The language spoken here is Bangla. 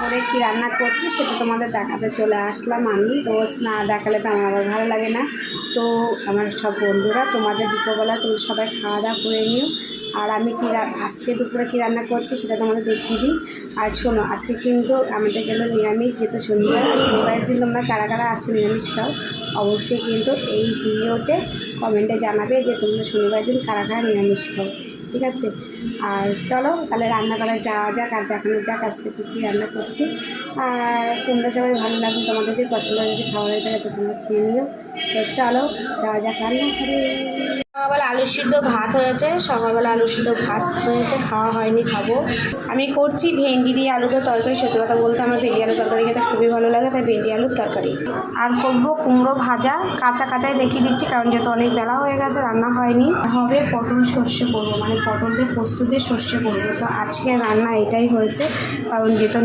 করে কী রান্না করছি সেটা তোমাদের দেখাতে চলে আসলাম। আমি রোজ না দেখালে তো আমার আবার ভালো লাগে না। তো আমার সব বন্ধুরা তোমাদের দুপুরবেলা তুমি সবাই খাওয়া দাওয়া করে নিও। আর আমি আজকে দুপুরে কী রান্না করছি সেটা তোমাদের দেখিয়ে দিই। আর শোনো, আজকে কিন্তু আমাদের গেলো নিরামিষ, যেহেতু শনিবারের দিন তোমরা কারা কারা আজকে নিরামিষ খাও অবশ্যই কিন্তু এই ভিডিওতে কমেন্টে জানাবে যে তোমরা শনিবারের দিন কারা কারা নিরামিষ খাও, ঠিক আছে? আর চলো তাহলে রান্না করা যাওয়া যাক আর দেখানো যাক আজকে কী রান্না করছি। আর তোমরা সবাই ভালো লাগবে, তোমাদের যদি পছন্দ যদি খাওয়া হয়ে থাকে তো তোমরা খেয়ে নিও। তো চলো যাওয়া যাক রান্না করে। সকালবেলা আলু সিদ্ধ ভাত হয়েছে, সকালবেলা আলু সিদ্ধ ভাত হয়েছে, খাওয়া হয়নি, খাবো। আমি করছি ভেন্ডি দিয়ে আলুর তরকারি। সত্যি কথা বলতে আমার ভেন্ডি আলুর তরকারি খেতে খুবই ভালো লাগে, তাই ভেন্ডি আলুর তরকারি। আর করবো কুমড়ো ভাজা, কাঁচা কাঁচাই দেখিয়ে দিচ্ছি কারণ যেহেতু অনেক বেলা হয়ে গেছে রান্না হয়নি। হবে পটল সর্ষে করবো, মানে পটল দিয়ে পোস্ত দিয়ে সর্ষে করবো। তো আজকে রান্না এটাই হয়েছে কারণ যেহেতু